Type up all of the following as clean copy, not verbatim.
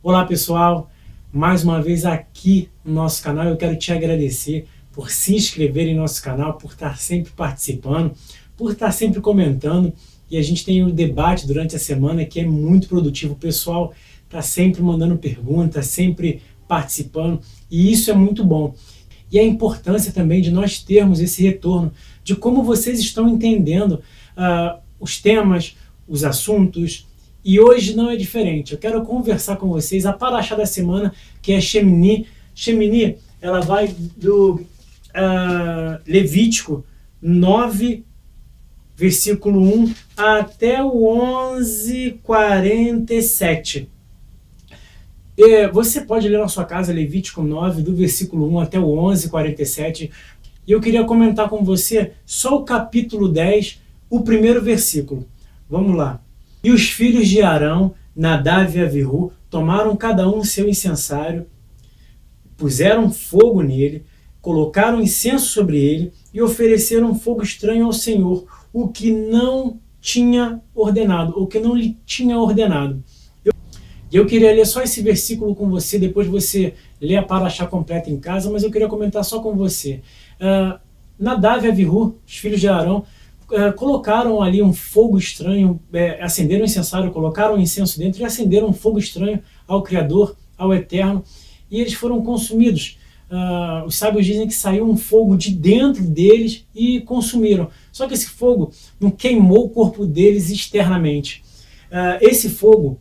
Olá pessoal, mais uma vez aqui no nosso canal. Eu quero te agradecer por se inscrever em nosso canal, por estar sempre participando, por estar sempre comentando. E a gente tem um debate durante a semana que é muito produtivo. O pessoal está sempre mandando perguntas, sempre participando, e isso é muito bom. E a importância também de nós termos esse retorno de como vocês estão entendendo os temas, os assuntos. E hoje não é diferente. Eu quero conversar com vocês a paraxá da semana, que é Shemini. Shemini, ela vai do Levítico 9, versículo 1 até o 11:47. Você pode ler na sua casa Levítico 9, do versículo 1 até o 11:47. E eu queria comentar com você só o capítulo 10, o primeiro versículo. Vamos lá. E os filhos de Arão, Nadav e Avihu, tomaram cada um seu incensário, puseram fogo nele, colocaram incenso sobre ele e ofereceram fogo estranho ao Senhor, o que não tinha ordenado, o que não lhe tinha ordenado. Eu queria ler só esse versículo com você, depois você lê a paraxá completa em casa, mas eu queria comentar só com você. Nadav e Avihu, os filhos de Arão, colocaram ali um fogo estranho, acenderam o incensário, colocaram o incenso dentro e acenderam um fogo estranho ao Criador, ao Eterno, e eles foram consumidos. Os sábios dizem que saiu um fogo de dentro deles e consumiram. Só que esse fogo não queimou o corpo deles externamente. Esse fogo,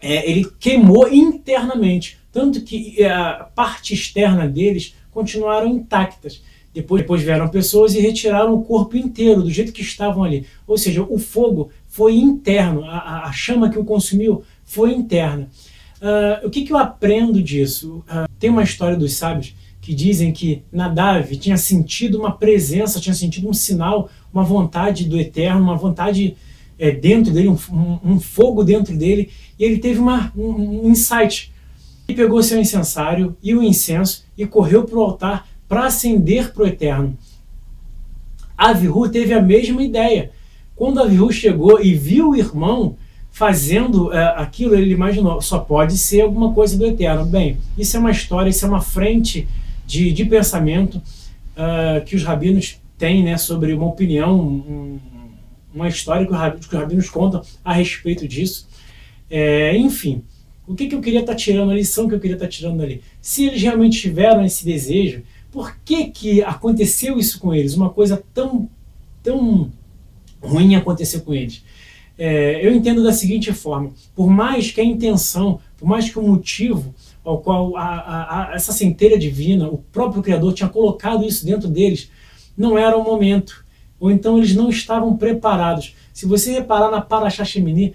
ele queimou internamente, tanto que a parte externa deles continuaram intactas. Depois vieram pessoas e retiraram o corpo inteiro, do jeito que estavam ali. Ou seja, o fogo foi interno, a chama que o consumiu foi interna. O que eu aprendo disso? Tem uma história dos sábios que dizem que Nadav tinha sentido uma presença, tinha sentido um sinal, uma vontade do Eterno, uma vontade dentro dele, um fogo dentro dele, e ele teve um insight. Ele pegou seu incensário e o incenso e correu para o altar para acender para o Eterno. Avihu teve a mesma ideia. Quando Avihu chegou e viu o irmão fazendo aquilo, ele imaginou, só pode ser alguma coisa do Eterno. Bem, isso é uma história, isso é uma frente de pensamento que os rabinos têm, né, sobre uma opinião, uma história que os rabinos contam a respeito disso. Enfim, o que eu queria estar tirando, a lição que eu queria estar tirando ali? Se eles realmente tiveram esse desejo, por que aconteceu isso com eles? Uma coisa tão ruim aconteceu com eles. Eu entendo da seguinte forma: por mais que a intenção, por mais que o motivo ao qual essa centelha divina, o próprio Criador tinha colocado isso dentro deles, não era o momento, ou então eles não estavam preparados. Se você reparar na paraxá Shemini,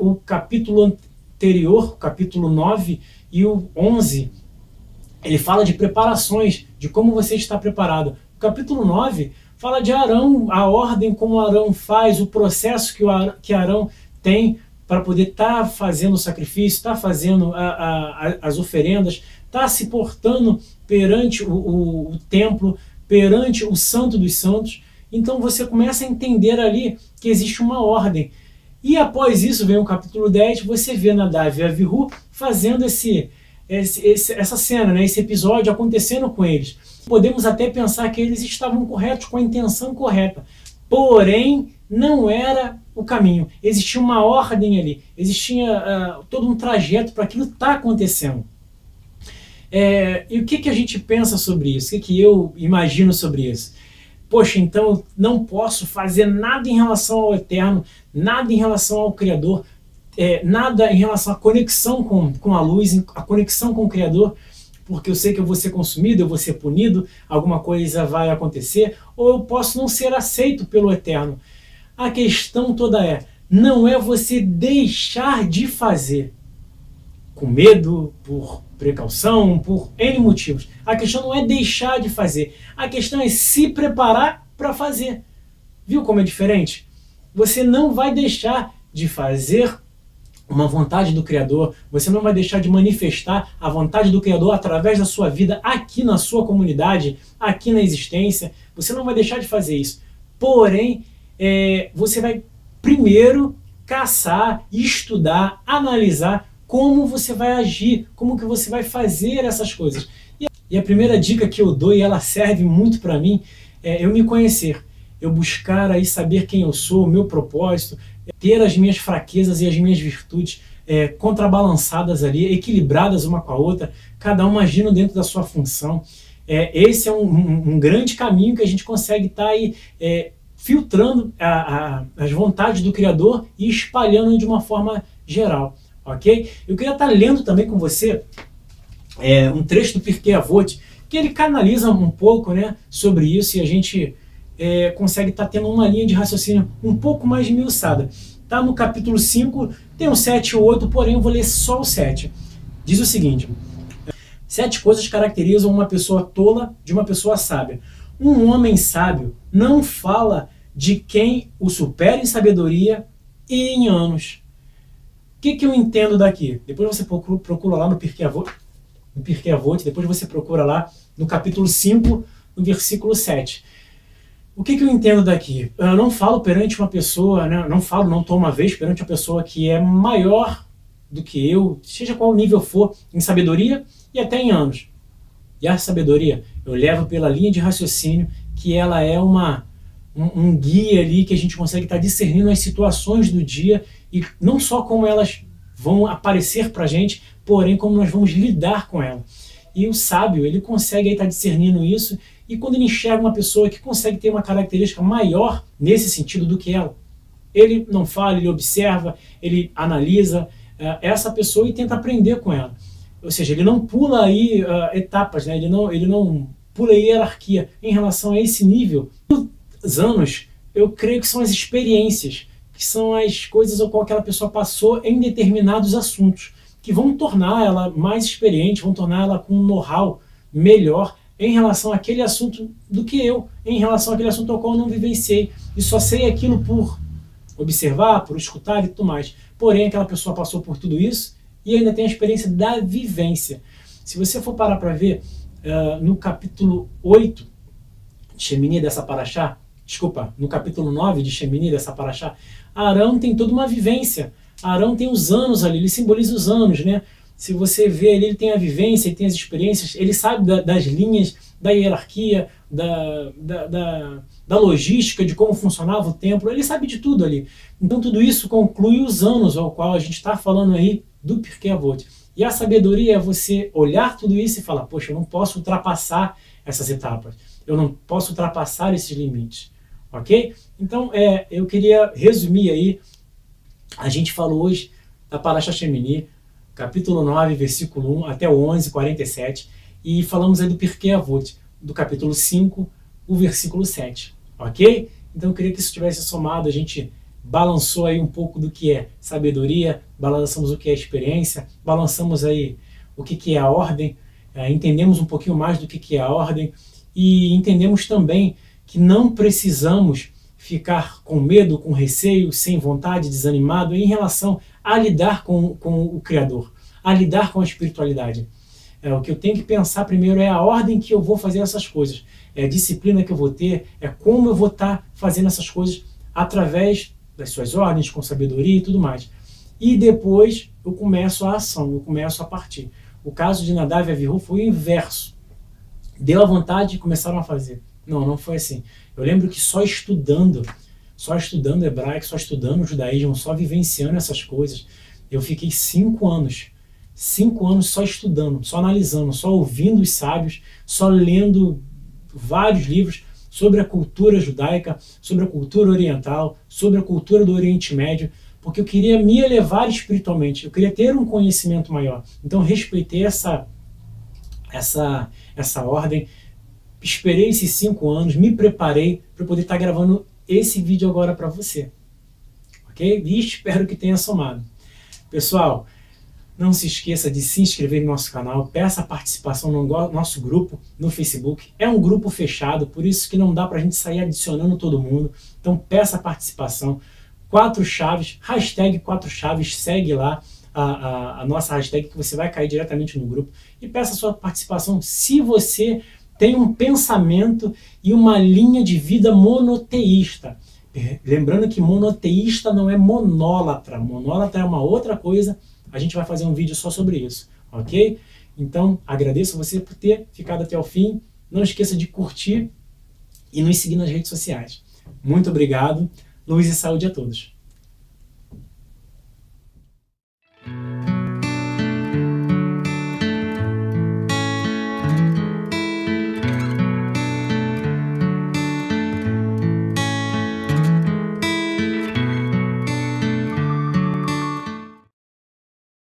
o capítulo anterior, o capítulo 9 e o 11, ele fala de preparações, de como você está preparado. O capítulo 9 fala de Arão, a ordem como Arão faz, o processo que Arão tem para poder estar fazendo o sacrifício, estar fazendo as oferendas, estar se portando perante o templo, perante o Santo dos Santos. Então você começa a entender ali que existe uma ordem. E após isso vem o capítulo 10, você vê Nadav e Avihu fazendo essa cena, né, esse episódio acontecendo com eles. Podemos até pensar que eles estavam corretos, com a intenção correta, porém não era o caminho. Existia uma ordem ali, existia todo um trajeto para aquilo estar acontecendo. E o que a gente pensa sobre isso? O que eu imagino sobre isso? Poxa, então eu não posso fazer nada em relação ao Eterno, nada em relação ao Criador, nada em relação à conexão com a luz, a conexão com o Criador, porque eu sei que eu vou ser consumido, eu vou ser punido, alguma coisa vai acontecer, ou eu posso não ser aceito pelo Eterno. A questão toda não é você deixar de fazer, com medo, por precaução, por N motivos. A questão não é deixar de fazer, a questão é se preparar para fazer. Viu como é diferente? Você não vai deixar de fazer uma vontade do Criador, você não vai deixar de manifestar a vontade do Criador através da sua vida aqui na sua comunidade, aqui na existência, você não vai deixar de fazer isso. Porém, você vai primeiro caçar, estudar, analisar como você vai agir, como que você vai fazer essas coisas. E a primeira dica que eu dou, e ela serve muito para mim, é eu me conhecer. Eu buscar aí saber quem eu sou, o meu propósito, ter as minhas fraquezas e as minhas virtudes contrabalançadas ali, equilibradas uma com a outra, cada uma agindo dentro da sua função. Esse é um grande caminho que a gente consegue estar aí filtrando as vontades do Criador e espalhando de uma forma geral, ok? Eu queria estar lendo também com você um trecho do Pirkei Avot, que ele canaliza um pouco, né, sobre isso, e a gente consegue estar tendo uma linha de raciocínio um pouco mais esmiuçada. Está no capítulo 5, tem o 7 e o 8, porém eu vou ler só o 7. Diz o seguinte: 7 coisas caracterizam uma pessoa tola de uma pessoa sábia. Um homem sábio não fala de quem o supera em sabedoria e em anos. O que eu entendo daqui? Depois você procura lá no Pirkei Avot, depois você procura lá no capítulo 5, no versículo 7. O que eu entendo daqui? Eu não falo perante uma pessoa, né? Não tomo uma vez perante uma pessoa que é maior do que eu, seja qual nível for, em sabedoria e até em anos. E a sabedoria eu levo pela linha de raciocínio que ela é um guia ali que a gente consegue estar discernindo as situações do dia e não só como elas vão aparecer para a gente, porém como nós vamos lidar com ela. E o sábio, ele consegue aí estar discernindo isso, e quando ele enxerga uma pessoa que consegue ter uma característica maior nesse sentido do que ela, ele não fala, ele observa, ele analisa essa pessoa e tenta aprender com ela. Ou seja, ele não pula aí etapas, né? Ele não pula hierarquia em relação a esse nível. Os anos, eu creio que são as experiências, que são as coisas ao qual aquela pessoa passou em determinados assuntos, que vão tornar ela mais experiente, vão tornar ela com um know-how melhor em relação àquele assunto do que eu, em relação àquele assunto ao qual eu não vivenciei. E só sei aquilo por observar, por escutar e tudo mais. Porém, aquela pessoa passou por tudo isso e ainda tem a experiência da vivência. Se você for parar para ver, no capítulo 8 de Shemini dessa paraxá, no capítulo 9 de Shemini dessa paraxá, Arão tem toda uma vivência. Arão tem os anos ali, ele simboliza os anos, né? Se você vê ali, ele tem a vivência, ele tem as experiências, ele sabe das linhas, da hierarquia, da logística, de como funcionava o templo, ele sabe de tudo ali. Então tudo isso conclui os anos ao qual a gente está falando aí do Pirkei Avot. E a sabedoria é você olhar tudo isso e falar, poxa, eu não posso ultrapassar essas etapas, eu não posso ultrapassar esses limites, ok? Então eu queria resumir aí, a gente falou hoje da Parashá Shemini, capítulo 9, versículo 1 até o 11, 47, e falamos aí do Pirkei Avot, do capítulo 5, o versículo 7, ok? Então eu queria que isso tivesse somado, a gente balançou aí um pouco do que é sabedoria, balançamos o que é experiência, balançamos aí o que é a ordem, entendemos um pouquinho mais do que é a ordem, e entendemos também que não precisamos ficar com medo, com receio, sem vontade, desanimado em relação a lidar com o Criador, a lidar com a espiritualidade. O que eu tenho que pensar primeiro é a ordem que eu vou fazer essas coisas, é a disciplina que eu vou ter, é como eu vou estar fazendo essas coisas através das suas ordens, com sabedoria e tudo mais. E depois eu começo a ação, eu começo a partir. O caso de Nadav e Avihu foi o inverso. Deu a vontade e começaram a fazer. Não foi assim. Eu lembro que só estudando hebraico, só estudando o judaísmo, só vivenciando essas coisas, eu fiquei 5 anos só estudando, só analisando, só ouvindo os sábios, só lendo vários livros sobre a cultura judaica, sobre a cultura oriental, sobre a cultura do Oriente Médio, porque eu queria me elevar espiritualmente, eu queria ter um conhecimento maior. Então respeitei essa ordem, esperei esses 5 anos, me preparei para poder estar gravando esse vídeo agora para você, ok? E espero que tenha somado. Pessoal, não se esqueça de se inscrever no nosso canal, peça a participação no nosso grupo no Facebook. É um grupo fechado, por isso que não dá para a gente sair adicionando todo mundo. Então peça a participação. 4 chaves, hashtag 4 chaves, segue lá a nossa hashtag que você vai cair diretamente no grupo. E peça a sua participação se você tem um pensamento e uma linha de vida monoteísta. Lembrando que monoteísta não é monólatra. Monólatra é uma outra coisa, a gente vai fazer um vídeo só sobre isso, ok? Então, agradeço você por ter ficado até o fim. Não esqueça de curtir e nos seguir nas redes sociais. Muito obrigado. Luz e saúde a todos.